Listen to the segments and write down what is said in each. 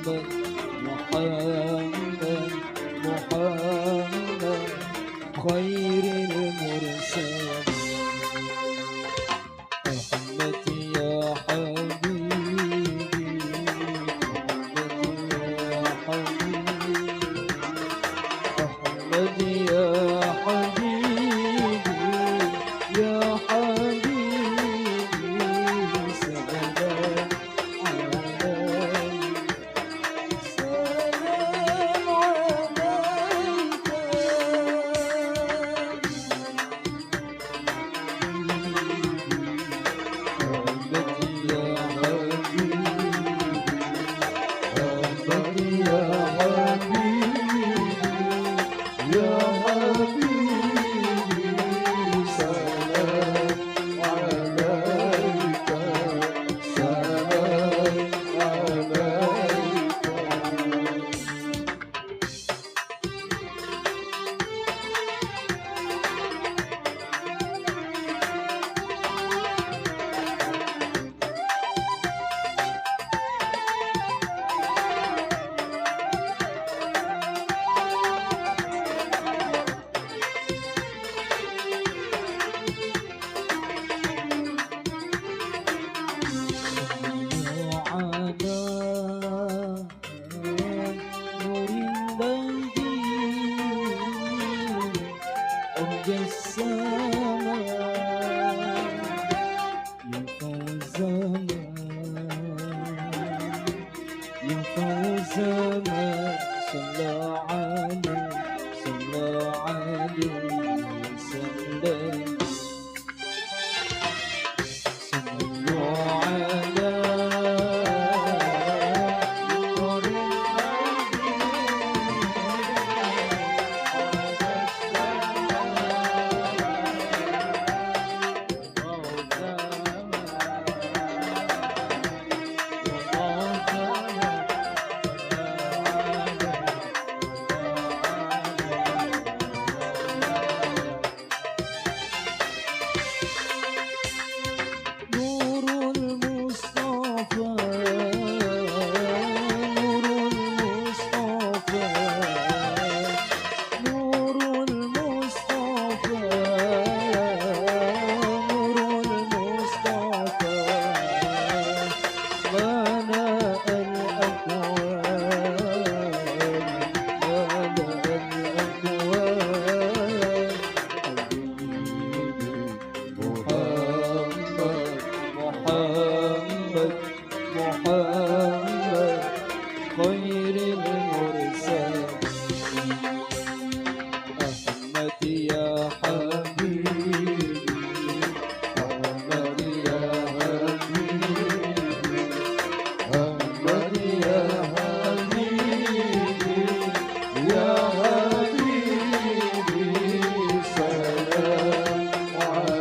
محمد محمد خير المرسلين أحمد يا حبيبي أحمد يا حبيبي يا حبيبي سلام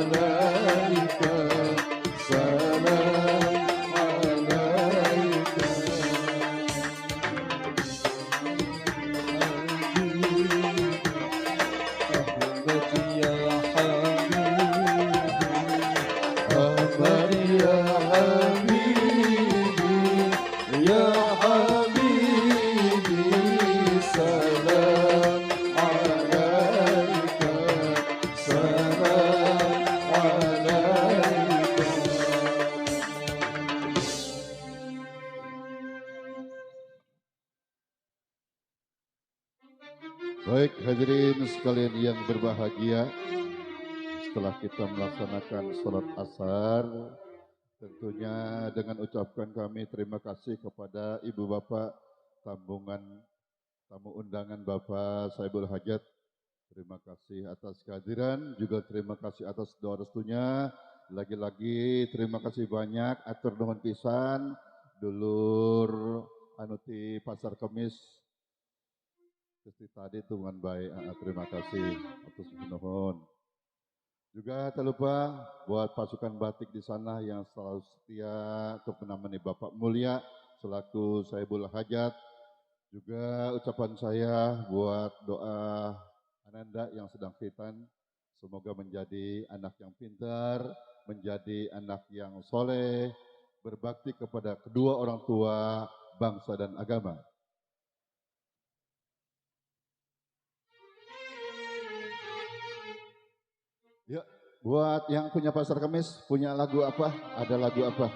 عليك سلام عليك Baik hadirin sekalian yang berbahagia, setelah kita melaksanakan sholat asar, tentunya dengan ucapkan kami terima kasih kepada Ibu Bapak Tambungan, tamu undangan Bapak Saibul Hajat. Terima kasih atas kehadiran, juga terima kasih atas doa restunya. Lagi-lagi terima kasih banyak, atur nuhun pisan, dulur anuti Pasar Kemis. Seperti tadi dengan baik, terima kasih atas nuhun. Juga tak lupa buat pasukan batik di sana yang selalu setia untuk menemani Bapak Mulia selaku Saibul Hajat. Juga ucapan saya buat doa Ananda yang sedang khitan, semoga menjadi anak yang pintar, menjadi anak yang soleh, berbakti kepada kedua orang tua, bangsa dan agama. Yuk, buat yang punya Pasar Kemis, punya lagu apa? Ada lagu apa?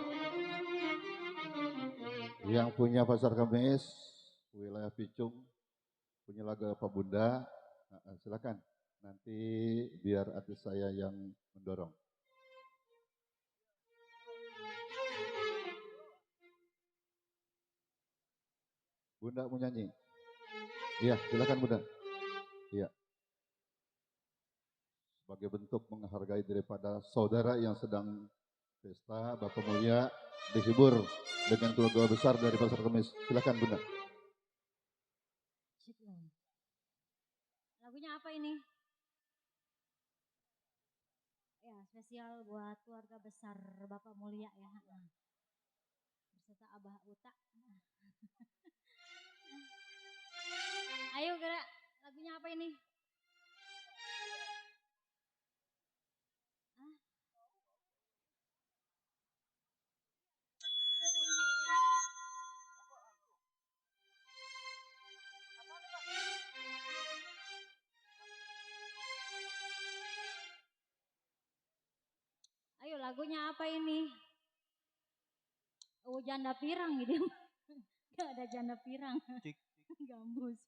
Yang punya Pasar Kemis, wilayah Picung, punya lagu apa Bunda? Silakan. Nanti biar artis saya yang mendorong. Bunda mau nyanyi? Iya, silakan Bunda. Iya. Sebagai bentuk menghargai daripada saudara yang sedang pesta, Bapak Mulia dihibur dengan keluarga besar dari Pasar Kemis. Silakan Bunda. Lagunya apa ini? Ya, spesial buat keluarga besar Bapak Mulia ya. Beserta Abah Uta. Ayo gerak, lagunya apa ini? Ayo lagunya apa ini? Oh janda pirang gitu. Gak ada janda pirang. Gambus.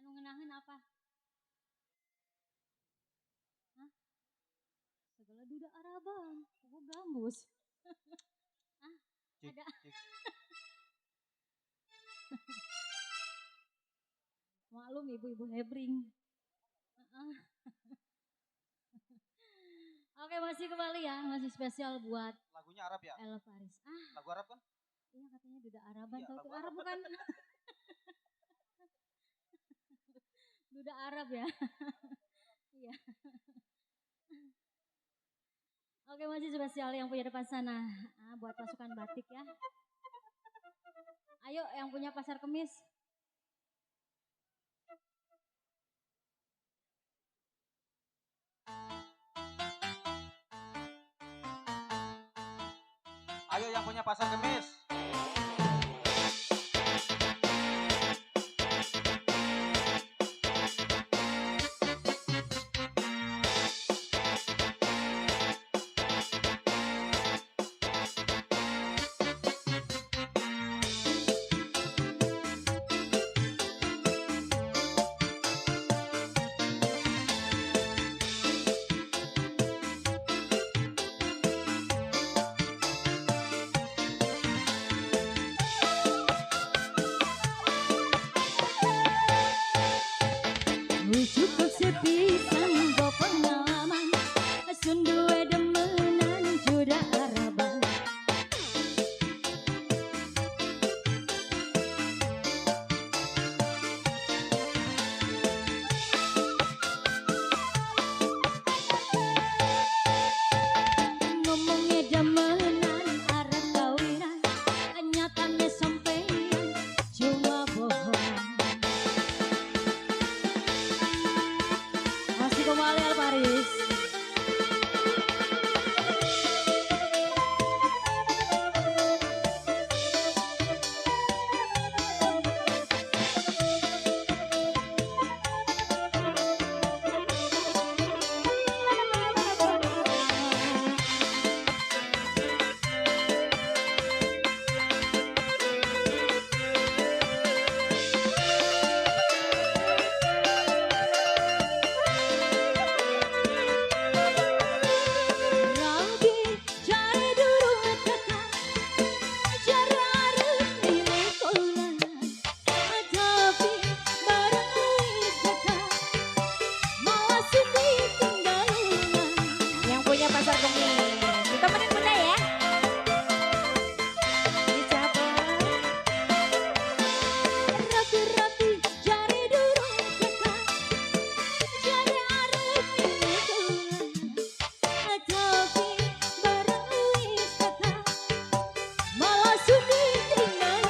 Anu ngenahin apa? Hah? Segala duda Arabang. Oh gambus. Hah? Ada. Maklum ibu-ibu hebring. Oke masih kembali ya, masih spesial buat lagunya Arab ya? El Paris. Lagu Arab kan? Iya katanya duda Araban, Iya, tahu lagu tuh Arab Arab. bukan? Duda Arab ya. Iya. Oke masih spesial yang punya depan sana, buat pasukan batik ya. Ayo yang punya Pasar Kemis. Ayo yang punya Pasar Kemis. Cukup sepisan go pengalaman, sun duwe demenan juda Araban. Ngomongnya demenan arah kawinan, nyatanya sampeyan cuma bohong. Masih kembali Al Paris. Yang punya Pasar Kemis, ditemenin bunda ya. Dicapai. Rapi-rapi jari durung dekat, jari arep dikulan, tapi bareng wis dekat, malah sudi tinggal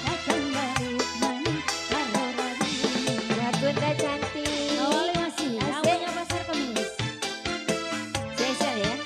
akan balik maning karo rabi. Ya bunda cantik. Awalnya masih yang punya Pasar Kemis. Spesial ya.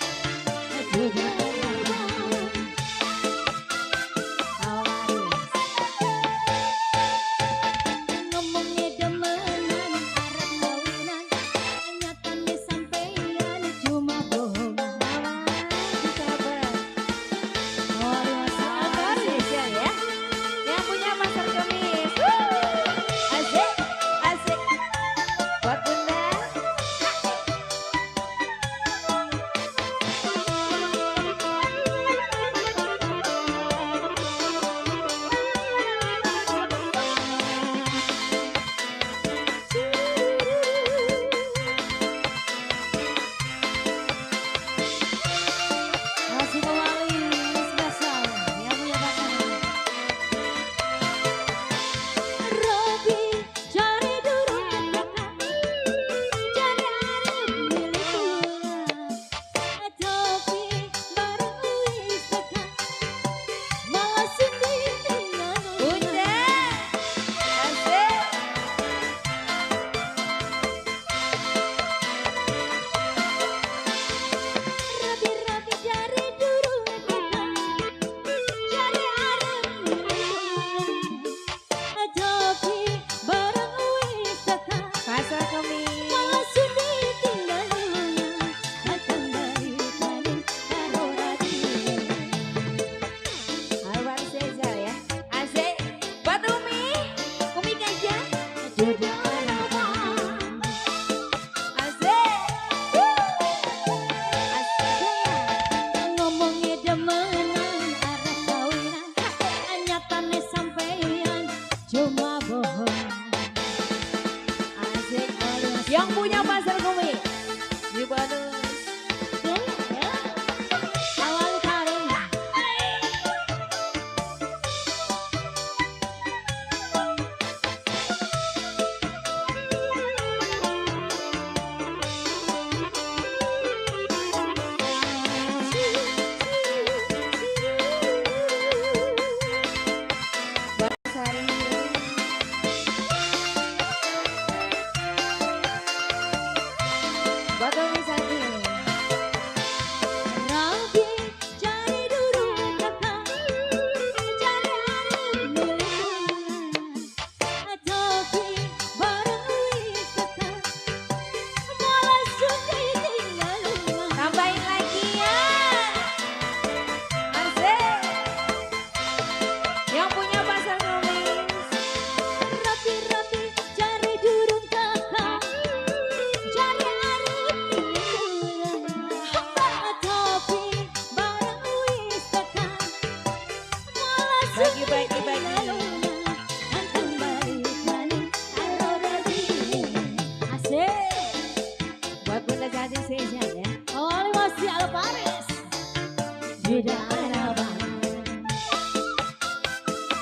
sudah harapan.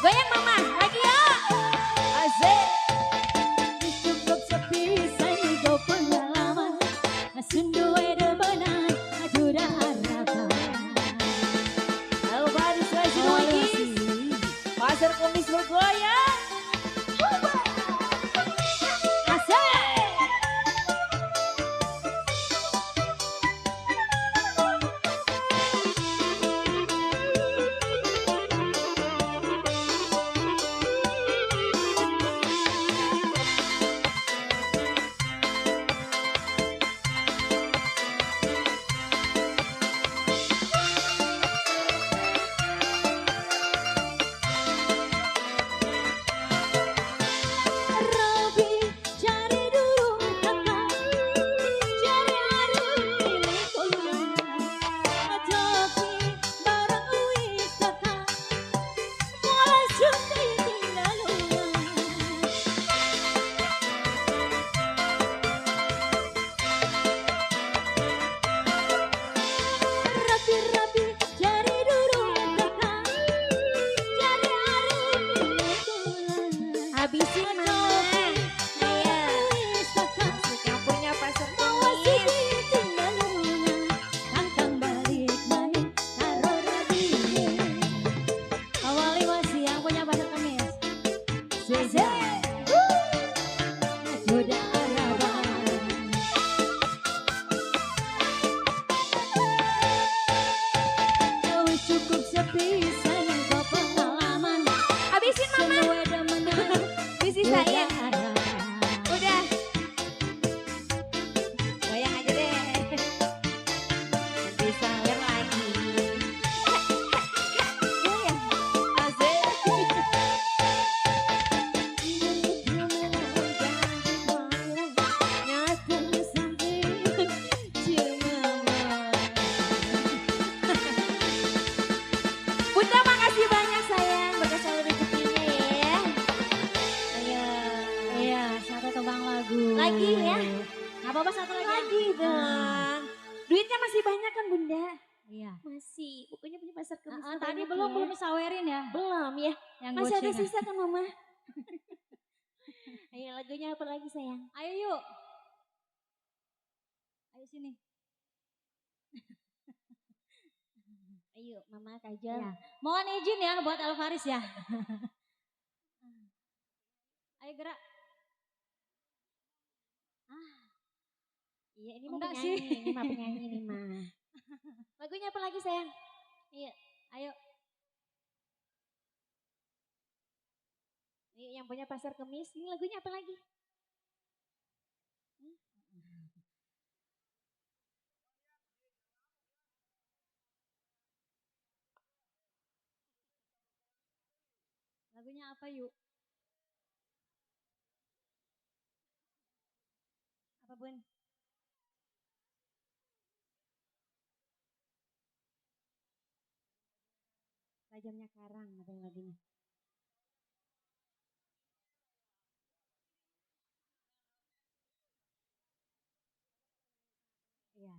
Goyang mama, lagi ya. Asik. Cukup sepisan kau pengalaman. Sundu ada benar, sudah harapan. Alvaris lagi lagi. Pasar Kemis bergoyang. Habisin mama. Iya. Suka punya pasar kemis. Tantang balik main taruh rabinya. Awali masih yang punya pasar kemis. Sudah. Sudah harapan. Kau cukup sepisan kau pengalaman. Habisin mama. Sisain. Udah. Goyang aja deh. Nanti sawer lagi. Goyang. Asik. Bunda makasih banyak sayang. Berkah selalu rezekinya ya. Iya, satu tebang lagu. Lagi ya? Gak apa-apa satu lagi. Lagi dong. Duitnya masih banyak kan Bunda? Iya. Masih. Pokoknya punya pasar kemis. Tadi belum sawerin ya? Belum ya. Yang masih ada sisa kan Mama? Ayo lagunya apa lagi sayang? Ayo yuk. Ayo sini. Ayo Mama Kajal. Ya. Mohon izin ya buat Alvaris ya. Ayo gerak. Iya ini mah penyanyi, ini mah. Lagunya apa lagi sayang? Iya, ayo. Ini yang punya pasar kemis, ini lagunya apa lagi? Lagunya apa yuk? Apa Bun? Tajamnya Karang ada yang lagunya. Iya.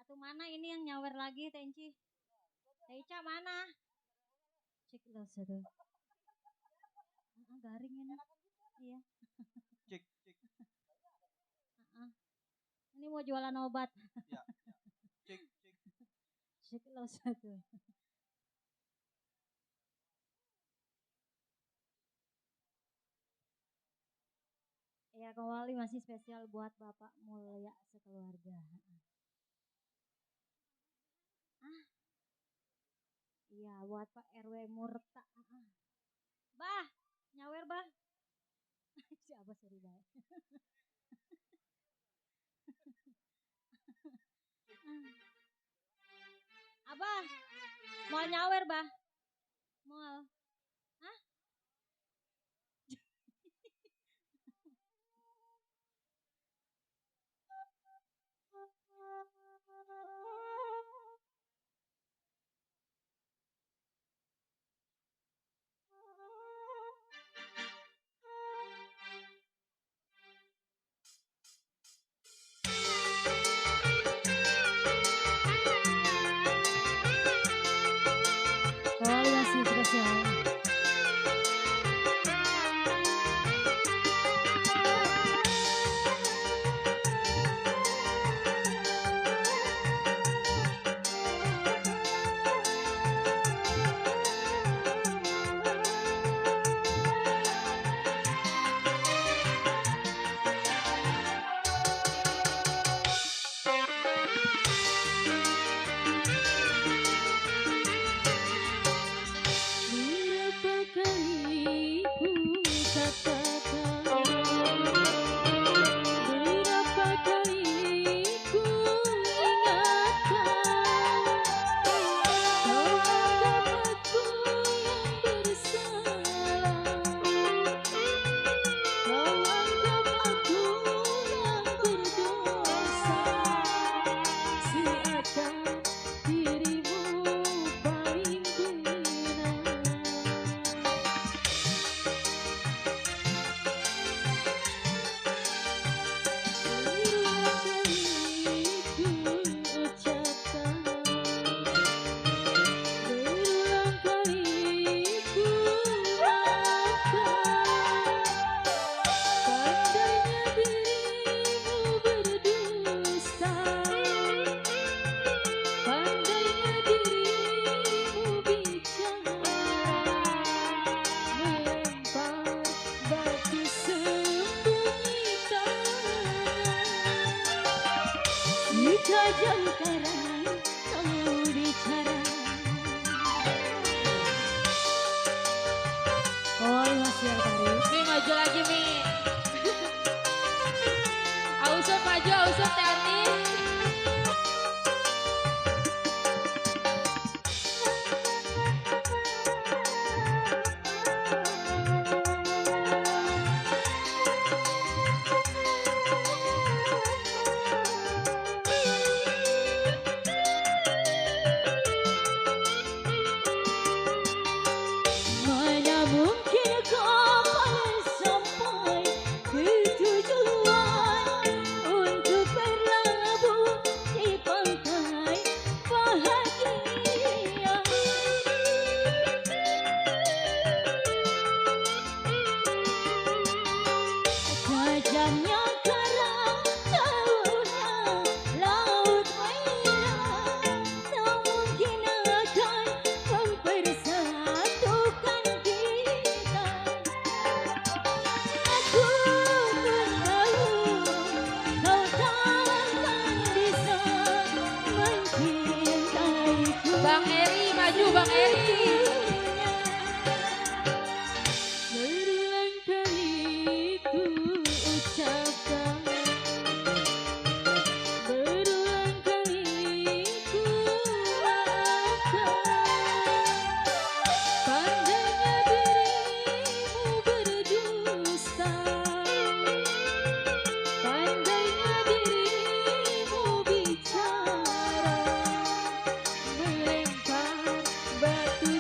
Atau mana ini yang nyawer lagi Tenci? Teica mana? Cek lo satu. Garing ini. Iya. Cik. Ini mau jualan obat. Ya. Cik. Cek lo satu. Ya kembali masih spesial buat Bapak Mulya sekeluarga. Iya buat Pak RW Murta. Bah, nyawer bah. Siapa sih bah? Abah, mau nyawer bah? Mau? Hah? tajam karang kamu bicara. Oh masih Tari. Mi maju lagi Mi. Ausut maju, ausut Tiani. Mana mungkin kapal sampai ke tujuan untuk berlabuh di pantai bahagia. Tajamnya karang jauhnya laut merah tak mungkin akan mempersatukan kita. Aku pun tahu kau takkan bisa mencintaiku. Bang Eri maju Bang Eri. Berulang kali ku ucapkan, berulang kali ku harapkan, pandainya dirimu berdusta, pandainya dirimu bicara, melempar batu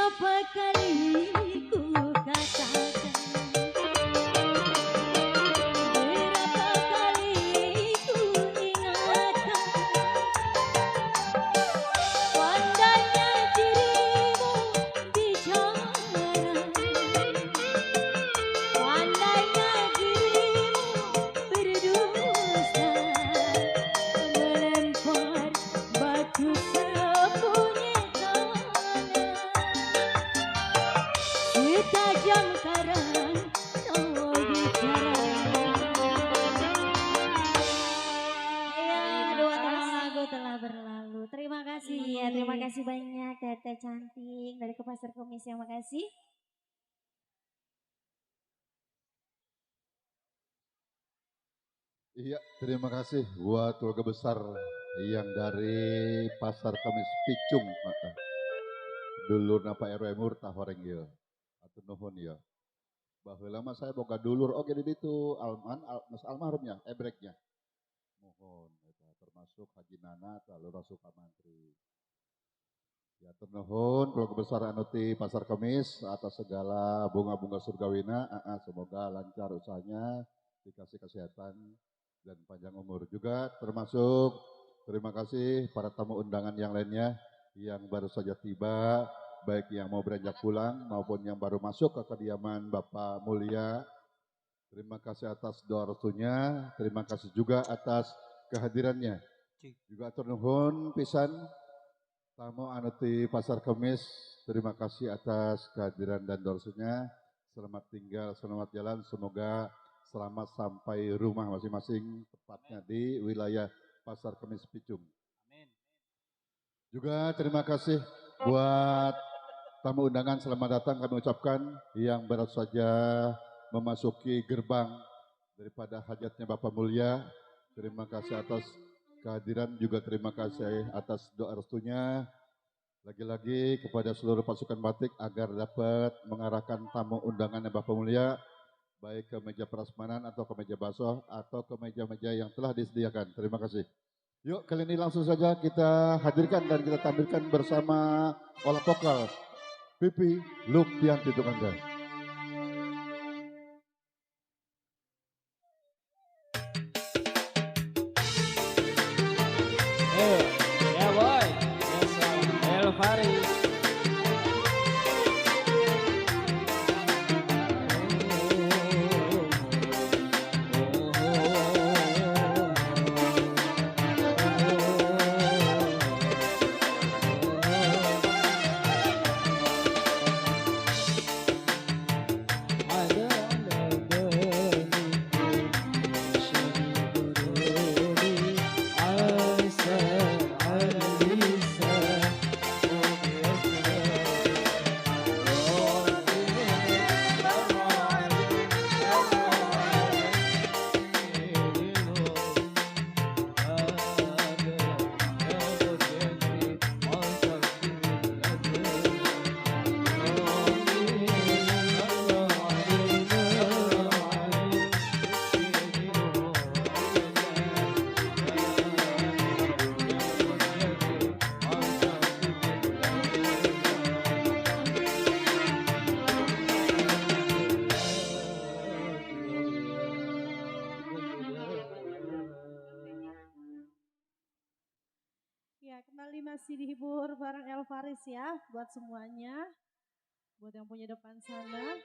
Berapa kali ku katakan, berapa kali ku ingatkan, pandainya dirimu bicara, pandainya dirimu berdusta, melempar batu sembunyi tanah, setajam karang no bicara. Ya, dua tahun lagu telah berlalu. Terima kasih ya, terima kasih banyak Tete cantik dari ke Pasar Kemis, yang makasih. Iya, terima kasih buat keluarga besar yang dari Pasar Kamis Picung, maka dulur napa RW Murtah horeng ya, atau nuhun ya. Baheula mah saya boga dulur oke di ditu mas almarhumnya, ebreknya. Mohon eta termasuk Haji Nana lalu Suka Mantri. Ya ternuhun keluarga besar anu ti Pasar Kemis atas segala bunga-bunga surgawina, semoga lancar usahanya, dikasih kesehatan dan panjang umur juga, termasuk terima kasih para tamu undangan yang lainnya yang baru saja tiba, baik yang mau beranjak pulang maupun yang baru masuk ke kediaman Bapak Mulia. Terima kasih atas doa restunya, terima kasih juga atas kehadirannya. Juga ternuhun pisan tamu anu ti Pasar Kemis, terima kasih atas kehadiran dan doa restunya. Selamat tinggal, selamat jalan, semoga selamat sampai rumah masing-masing, tepatnya di wilayah Pasar Kemis Picung. Amin. Juga terima kasih buat tamu undangan, selamat datang kami ucapkan yang baru saja memasuki gerbang daripada hajatnya Bapak Mulia. Terima kasih atas kehadiran, juga terima kasih atas doa restunya. Lagi-lagi kepada seluruh pasukan batik agar dapat mengarahkan tamu undangannya Bapak Mulia baik ke meja prasmanan atau ke meja basoh atau ke meja-meja yang telah disediakan. Terima kasih. Yuk kali ini langsung saja kita hadirkan dan kita tampilkan bersama olah vokal Pipi Luktianti untuk Anda. Ya boy, El Faris. Ya, kembali masih dihibur bareng El Faris ya, buat semuanya, buat yang punya depan sana.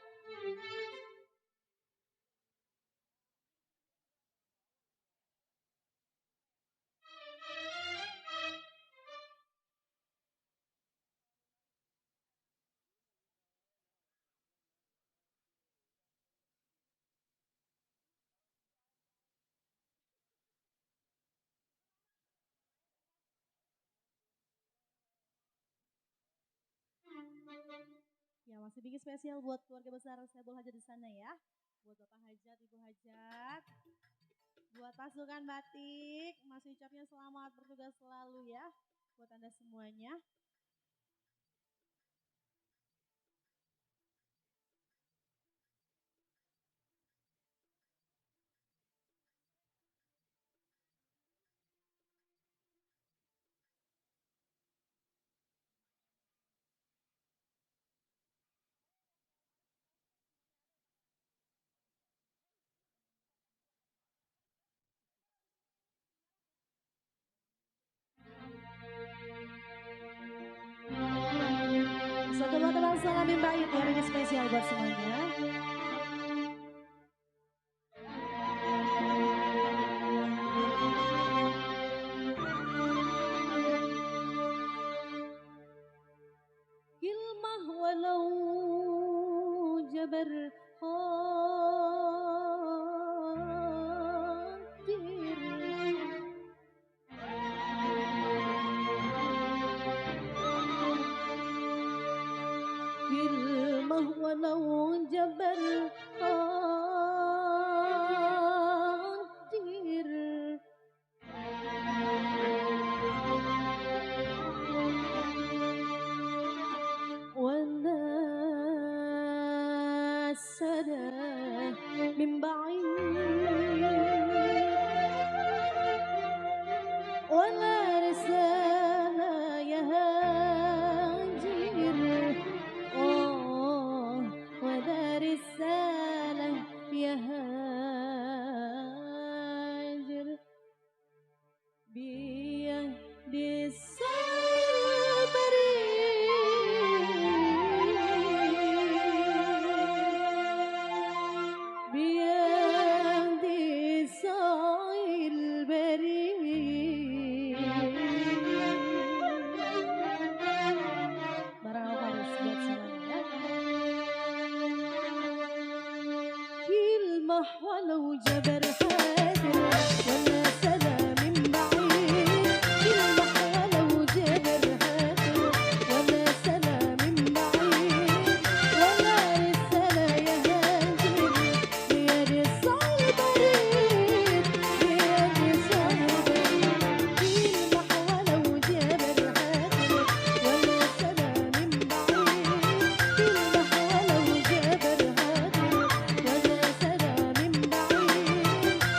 Ya, masih bikin spesial buat keluarga besar Saiful Hajat di sana ya. Buat Bapak Hajat, Ibu Hajat. Buat pasukan batik, masih ucapnya selamat bertugas selalu ya. Buat Anda semuanya. Satu buat teman salam Mbak Ayu ya, ini spesial buat semuanya. Kilmah walau jabar hadir. Kilmah walau jabar hadir. والناسنا من بعيد ولا رسالة يهاجر ولا رسالة يهاجر بيد الصبر بيد سعي البريد Barang harus buat semuanya. Kilmah walau jabar hadir wala salam min ba'id. Kilmah walau jabar hadir wala salam min ba'id. Wala risala yahajir biyadi sa'il barid. Biyadi sa'il barid. Kilmah walau jabar hadir wala salam min ba'id. Kilmah walau jabar hadir wala salam min ba'id.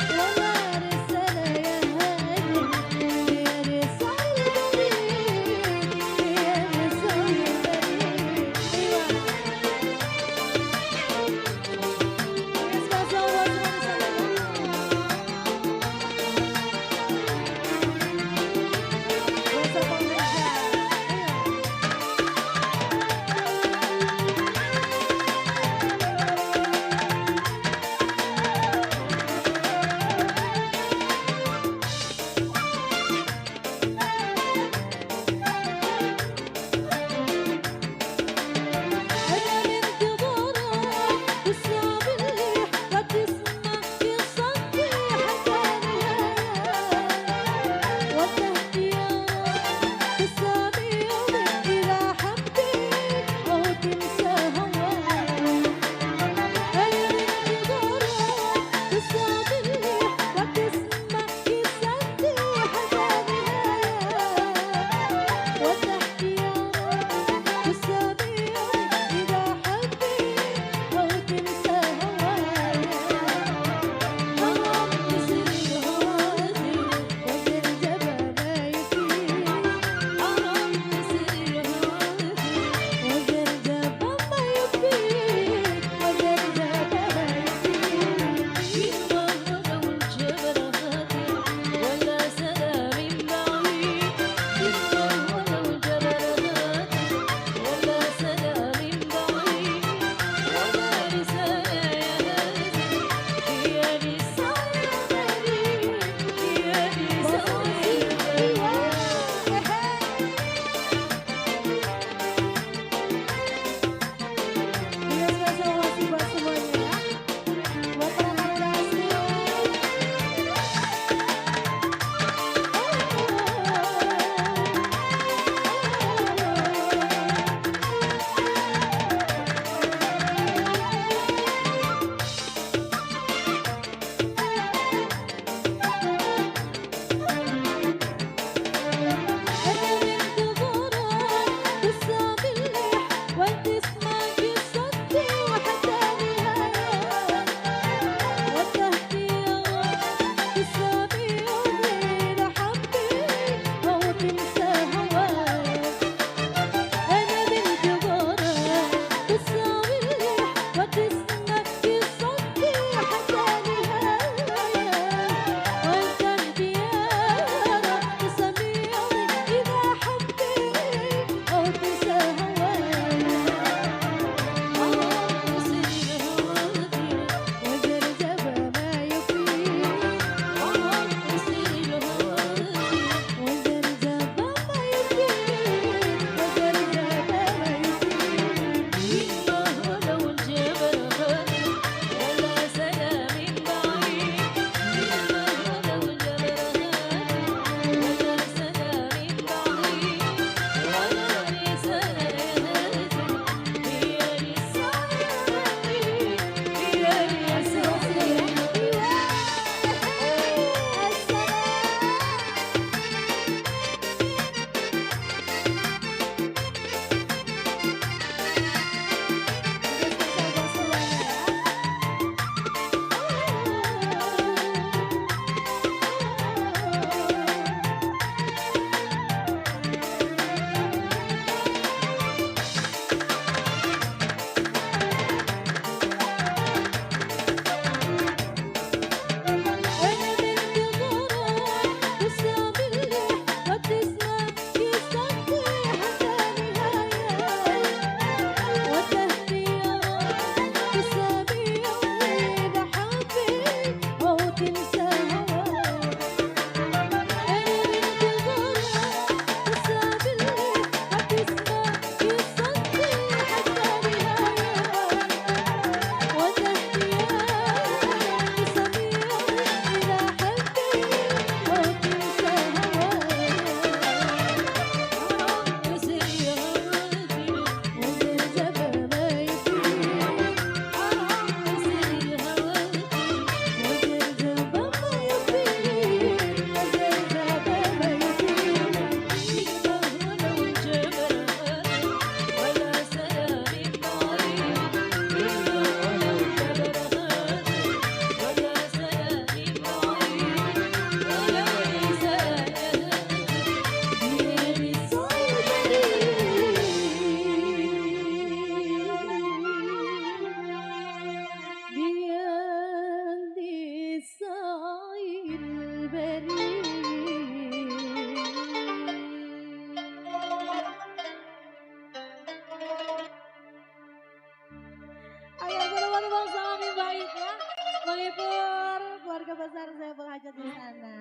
melipur keluarga besar Saiful Hajat di sana.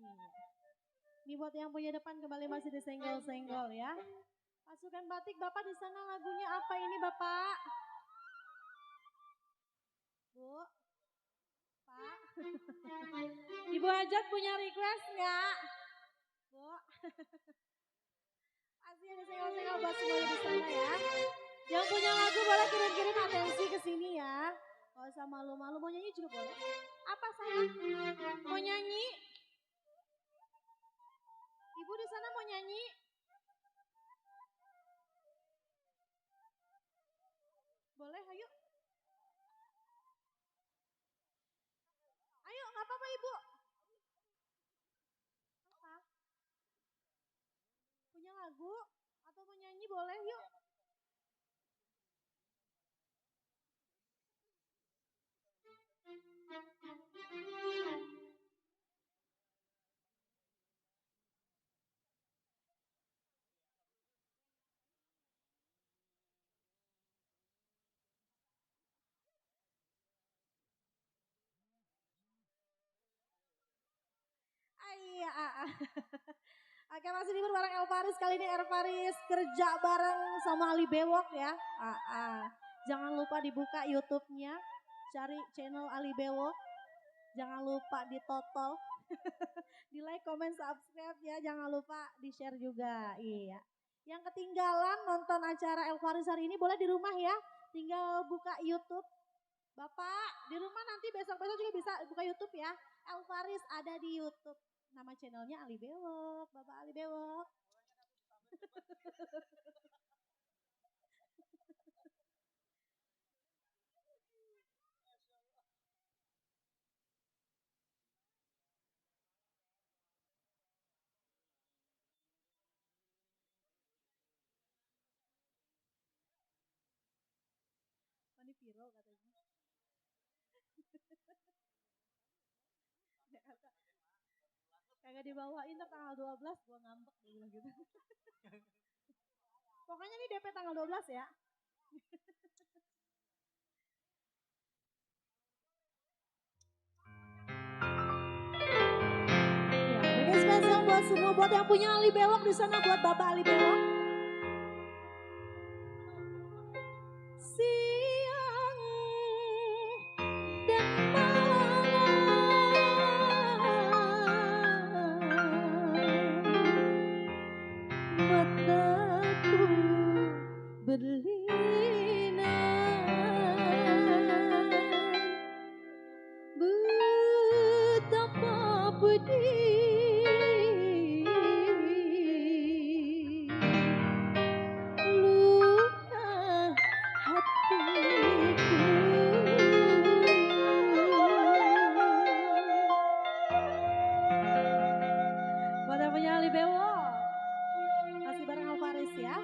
Iya. Ini buat yang punya depan kembali masih disenggol-senggol ya. Pasukan batik Bapak di sana lagunya apa ini Bapak? Bu, Pak. Ibu Hajat punya request nggak? Bu. Pasti ada senggol-senggol buat semuanya di sana ya. Yang punya lagu boleh kirim-kirim atensi ke sini ya. Gak usah malu-malu, mau nyanyi juga boleh. Apa sayang? Mau nyanyi? Ibu di sana mau nyanyi? Boleh, ayo. Ayo, nggak apa-apa Ibu. Apa? Punya lagu? Atau mau nyanyi boleh, yuk. Iya. Oke masih libur bareng El Faris, kali ini El Faris kerja bareng sama Ali Bewok ya. Jangan lupa dibuka YouTube-nya, cari channel Ali Bewok. Jangan lupa ditotol, di like, comment, subscribe ya. Jangan lupa di share juga. Iya. Yang ketinggalan nonton acara El Faris hari ini boleh di rumah ya. Tinggal buka YouTube. Bapak di rumah nanti besok-besok juga bisa buka YouTube ya. El Faris ada di YouTube. Nama channelnya Ali Bewok, Bapak Ali Bewok. Ini viral katanya. Kagak dibawain ntar tanggal 12 gua ngambek dia bilang gitu. Pokoknya nih DP tanggal 12 ya. Ya, ini spesial buat semua, buat yang punya Ali Bewok di sana, buat Bapak Ali Bewok. Siang dan malam mataku berlinang, betapa pedih luka hatiku. Buat yang punya Ali Bewok, masih bareng Alvaris ya.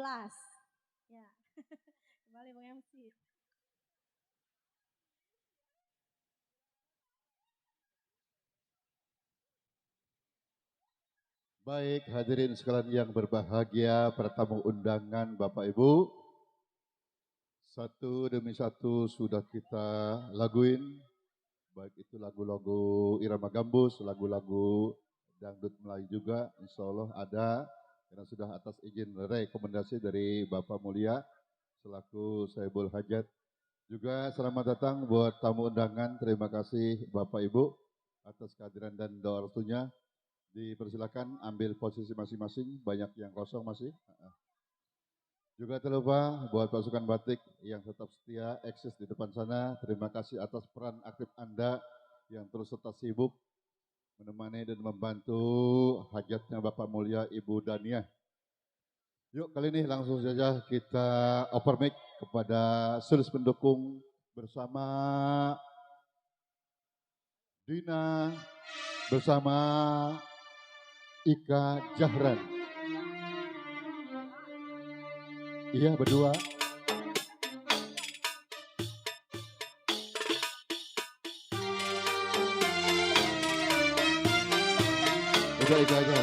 12. Ya. Kembali Bang MC. Baik hadirin sekalian yang berbahagia, para tamu undangan Bapak Ibu. Satu demi satu sudah kita laguin. Baik itu lagu-lagu irama gambus, lagu-lagu dangdut Melayu juga. Insya Allah ada. Karena sudah atas izin rekomendasi dari Bapak Mulia selaku Saibul Hajat. Juga selamat datang buat tamu undangan. Terima kasih Bapak Ibu atas kehadiran dan doa restunya. Dipersilakan ambil posisi masing-masing, banyak yang kosong masih. Juga terlupa buat pasukan batik yang tetap setia eksis di depan sana. Terima kasih atas peran aktif Anda yang terus serta sibuk menemani dan membantu hajatnya Bapak Mulia Ibu Dania. Yuk kali ini langsung saja kita oper mic kepada seluruh pendukung bersama Dina, bersama Ika Jahran. Iya berdua. Udah itu aja.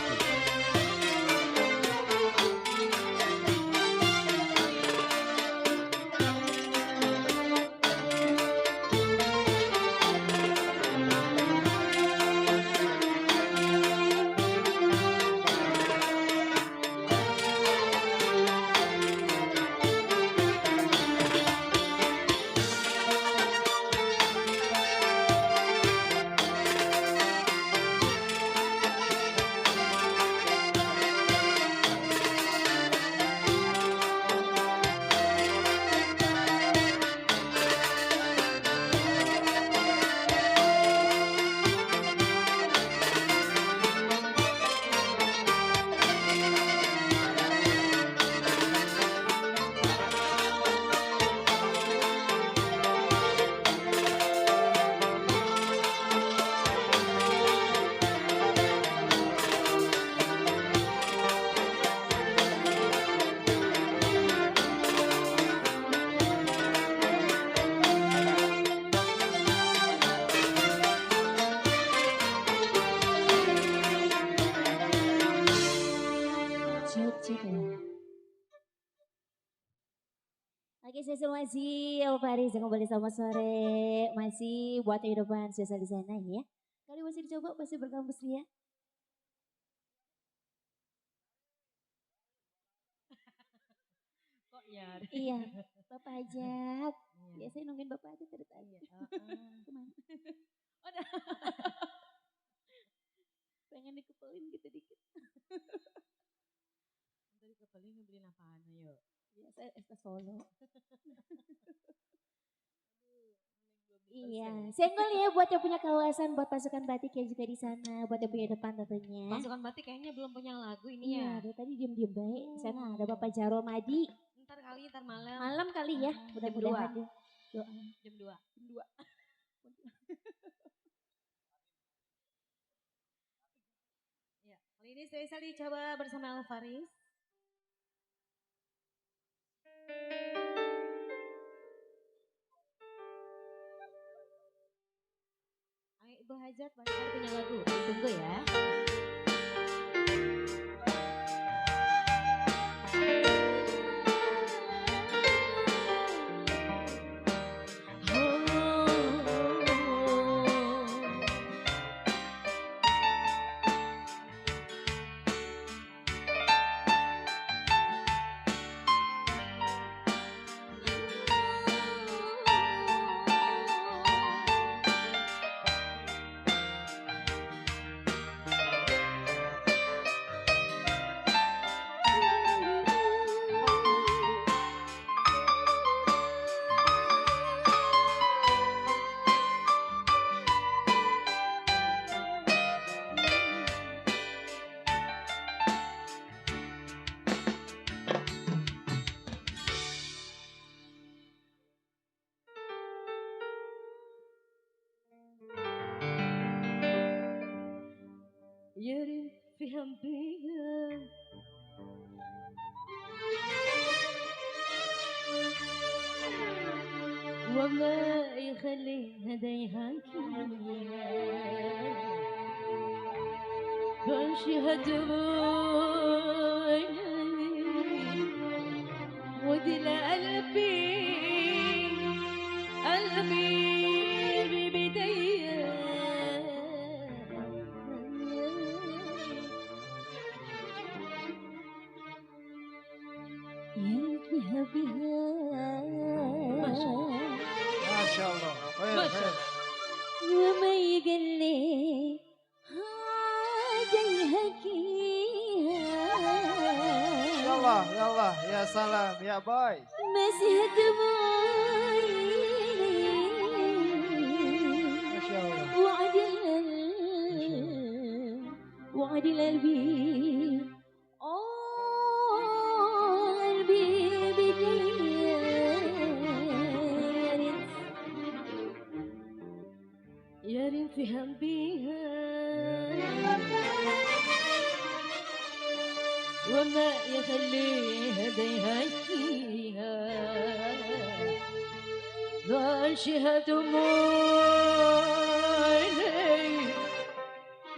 Oke, saya masih Faris yang kembali sama sore. Masih buat kehidupan spesial di sana ya. Kali masih dicoba, masih bergabung ya. Kok ya? Iya, Bapak Hajat. Biasanya nungguin Bapak Hajat dari tadi. Kemana? Udah. Pengen dikepelin gitu dikit. Tadi kepelin ngebeliin apaan ayo? Biasa es Solo. Iya, senggol ya buat yang punya kawasan, buat pasukan batik yang juga di sana, buat yang punya depan tentunya. Pasukan batik kayaknya belum punya lagu ini Iya, ya. dari tadi diem-diem baik. Di sana ada Bapak Jaro Madi. Ntar kali, ntar malam. Malam kali ya, mudah-mudahan deh. Doa. Jam 2. Jam 2. Ya, kali ini spesial dicoba bersama Alvaris. Ayo Ibu Hajat, banyak punya lagu. Tunggu ya. Yerin fi hambiha وما يخلي هديها فاشهد ودل قلبي ببداية ينتهى بها ما شاء الله خير خير وما يقلي حاجة يحكيها يلا يلا يا سلام يا باي masih دموعي ما شاء الله وعدل قلبي قلبي يا ريت فهم بيها وما يخليها ديهاكيها غاشها دموعي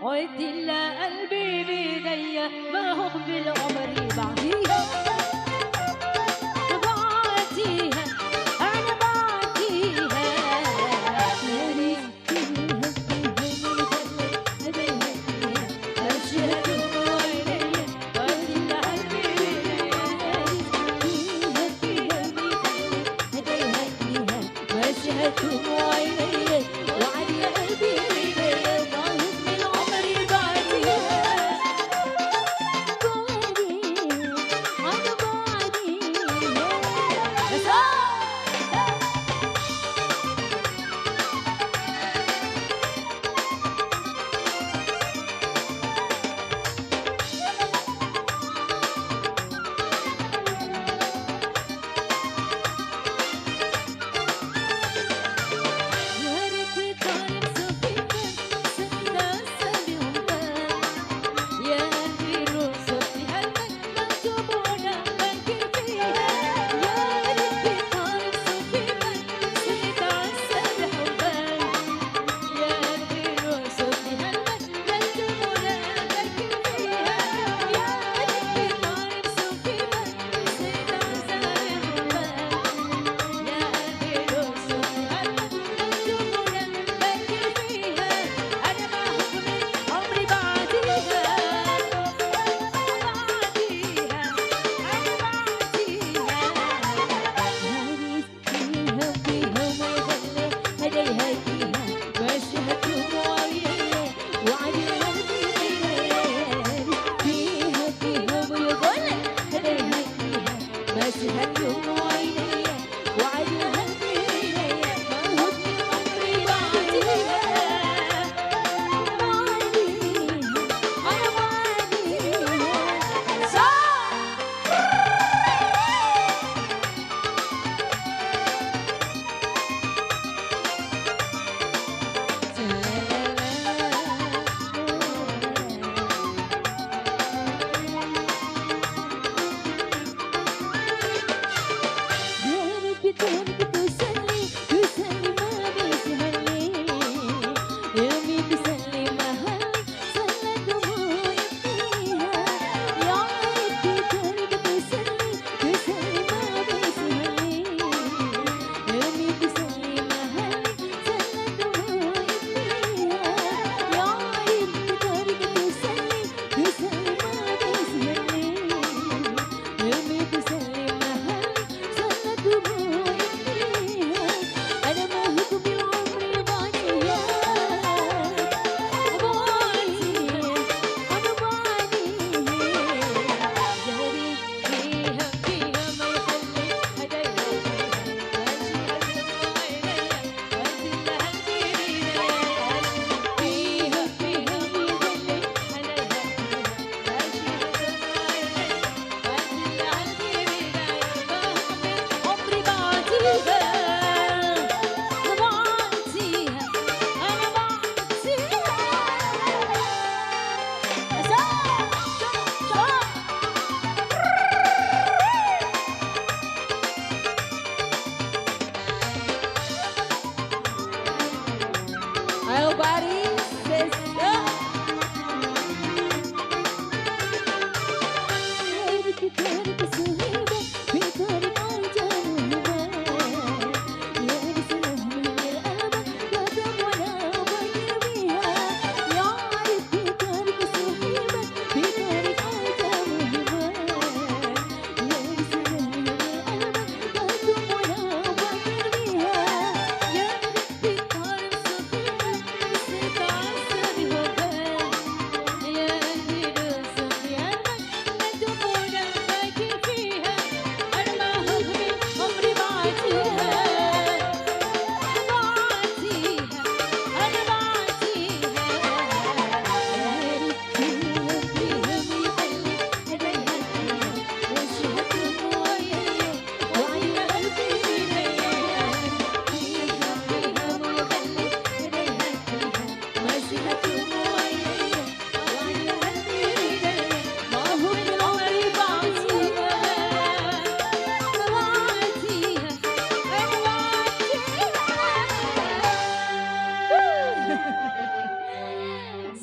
عد إلا قلبي بيديا ما هو بالعمر بعديها بعديها أنا بعديها يا ريت I'm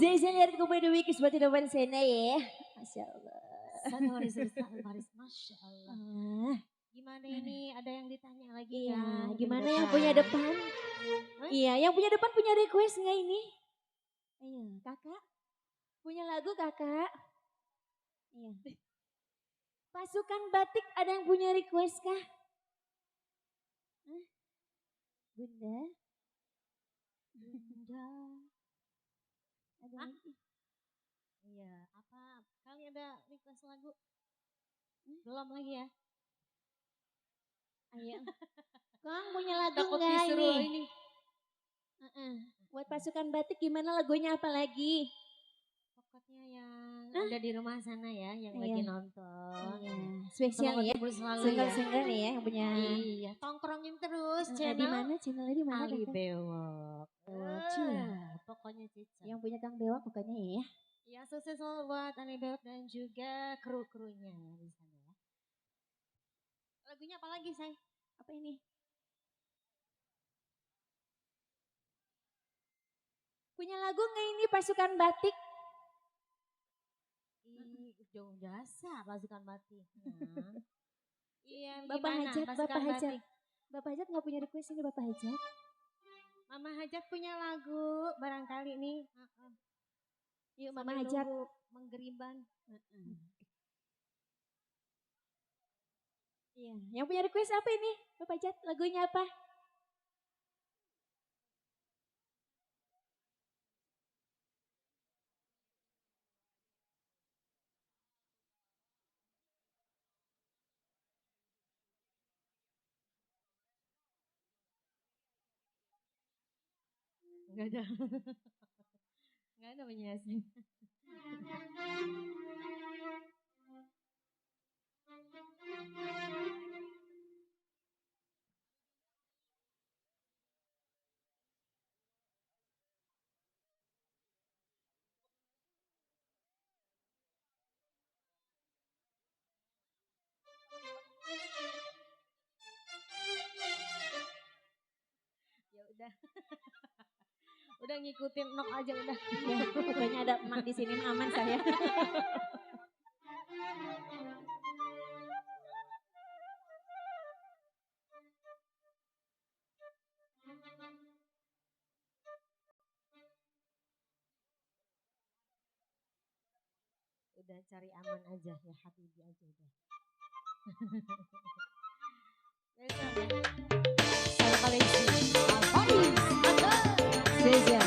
Saya lihat kepada Wiki sebuah depan sana ya. Masya Allah. Satu hari selesai Alvaris, Masya Allah. Ah, Gimana ini, ada yang ditanya lagi iya, ya? gimana yang punya depan? Hah? Iya, yang punya depan punya request nggak ini? Iya, kakak. Punya lagu kakak? Iya. Pasukan batik ada yang punya request kah? Hah? Bunda? Bunda? Ada Hah? lagi? Iya, apa? Kali ada request lagu? Belum lagi ya? Ayo. Kang punya lagu Takut nggak disuruh ini? ini. Buat pasukan batik gimana lagunya apa lagi? Pokoknya yang ada di rumah sana ya, yang lagi Iya. nonton. Iya, spesial Semoga ya. terhibur selalu ya. Single-single nih ya yang punya. Iya, tongkrongin terus Di channel mana? Channelnya di mana? Ali Kakak? Bewok. Cia. Pokoknya Cica. Yang punya Kang Dewa pokoknya ya. Ya, sukses selalu buat Ali Bewok dan juga kru-krunya di sana ya. Lagunya apa lagi, Say? Apa ini? Punya lagu nggak ini pasukan batik? Jauh jasa pasukan batik. Nah. Iya, Bapak gimana Hajat, pasukan Bapak Hajat. batik? Bapak Hajat nggak punya request ini Bapak Hajat? Mama Hajat punya lagu barangkali nih. Yuk Sambil Mama Hajat. nunggu menggeriban. Iya, yang punya request apa ini? Bapak Hajat, lagunya apa? Enggak ada. Enggak ada penyiasnya. Ya udah. Udah ngikutin nok aja udah. Ya, pokoknya ada emak di sini mah aman saya. Udah cari aman aja ya, Habibi aja udah. Salam Malaysia. Zeza.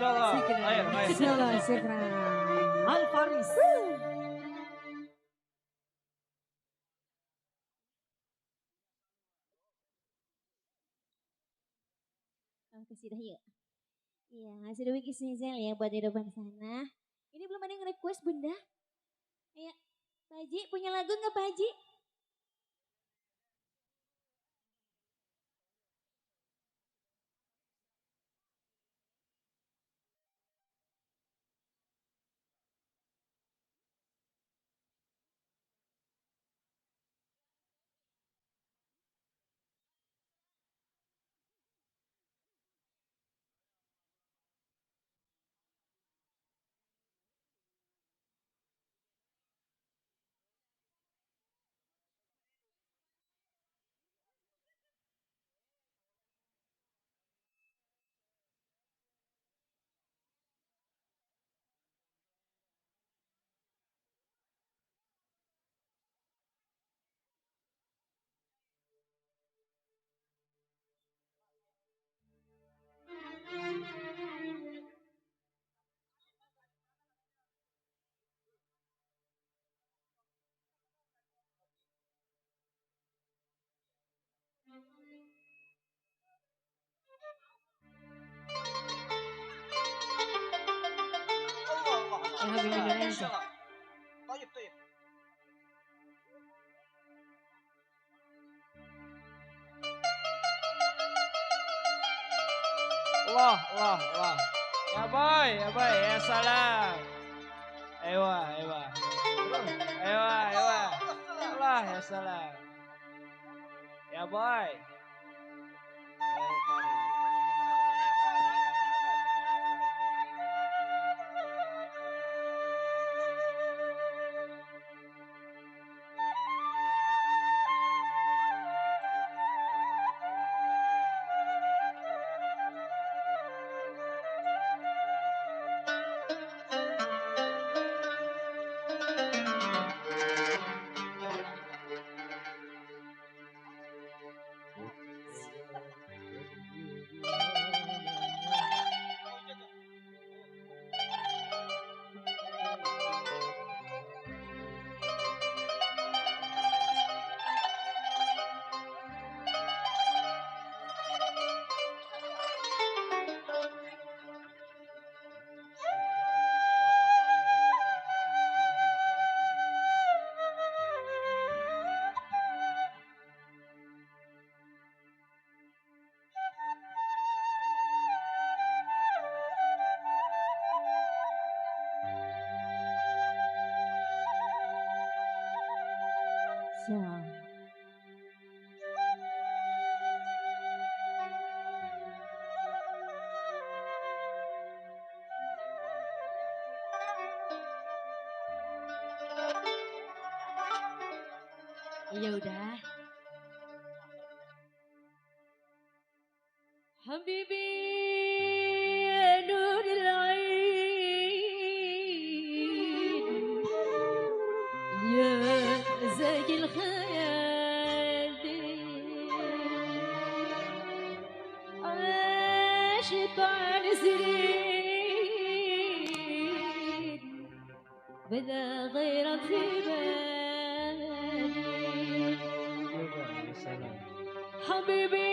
Insyaallah. Ayo, ayo. Salah Sekran. Alfaris. Kasih dah yuk. Iya, ngasih duit ke Snizel ya buat di depan sana. Ini belum ada yang request bunda. Iya, Pak Haji punya lagu nggak Pak Haji? Ya Habib Indonesia. Toyib, toyib. Allah, Allah, Allah. Ya boy, ya salam. Ewa, ewa. Ewa, ewa. Allah, ya salam. Ya boy. El Farid. So. Ya udah. Habibi ya nuril ain ya zaki الخيال عاشت عن سنين بدا غير في بالي Ya salam. حبيبي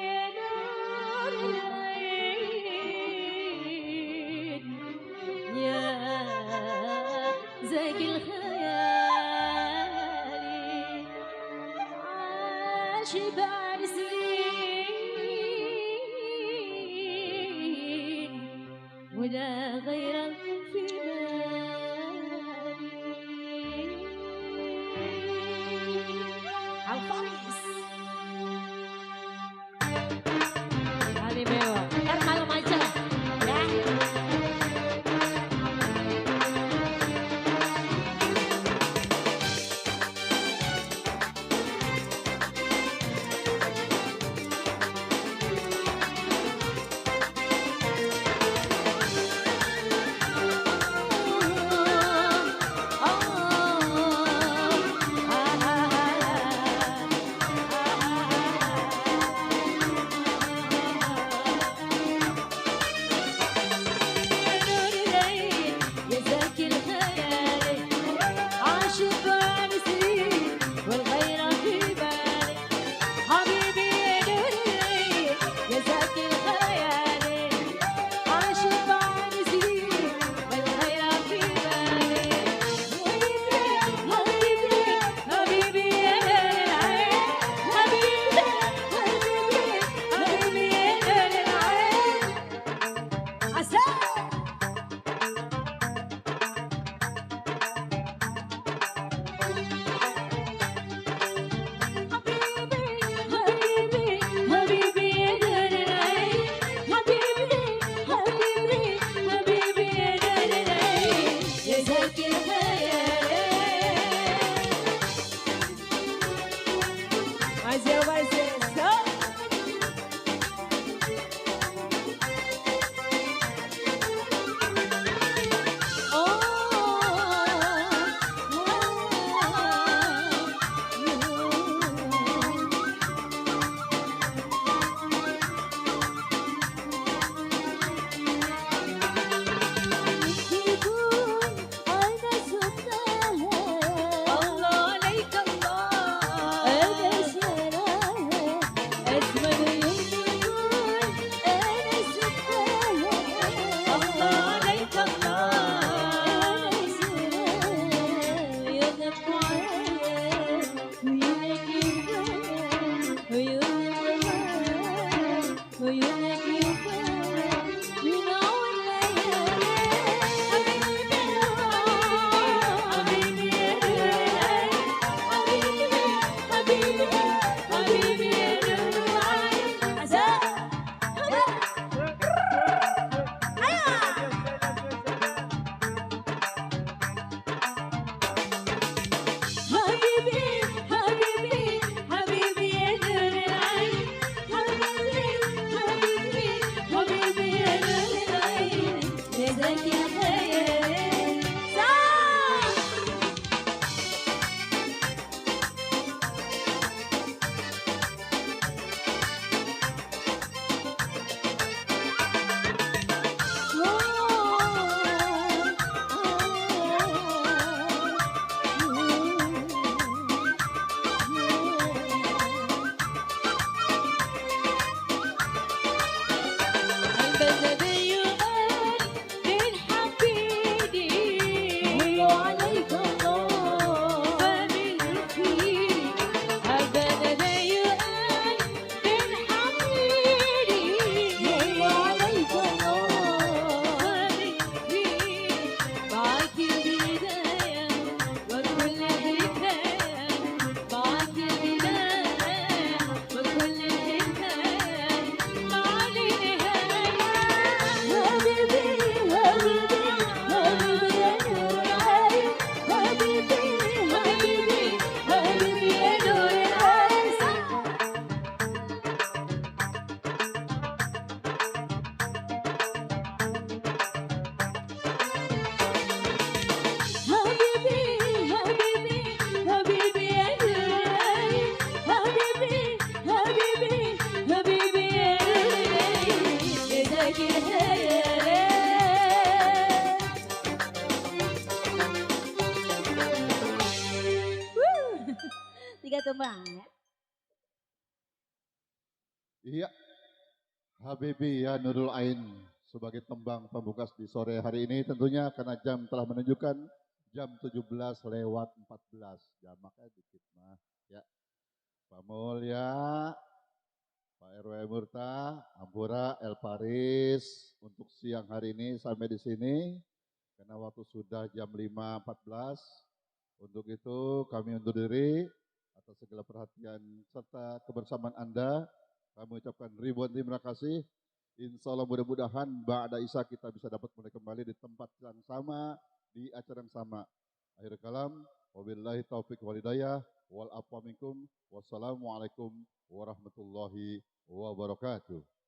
يا نور العين يا زكي الخيال عاش بعد سنين ولا غير في بالي Alfaris. Hari Bewa. Ntar malam aja ya. Iya, Habibi ya Nurul Ain sebagai tembang pembuka di sore hari ini tentunya karena jam telah menunjukkan jam 17 lewat 14. Jamaknya dikit mah. Ya, Pak Mulya, Pak RW Murta, Ampura, El Paris untuk siang hari ini sampai di sini karena waktu sudah jam 5.14. Untuk itu kami undur diri atas segala perhatian serta kebersamaan Anda. Kami ucapkan ribuan terima kasih. Insya Allah mudah-mudahan Ba'da Isya kita bisa dapat mulai kembali di tempat yang sama, di acara yang sama. Akhir kalam, wabillahi taufiq walhidayah, wal afwa minkum, wassalamualaikum warahmatullahi wabarakatuh.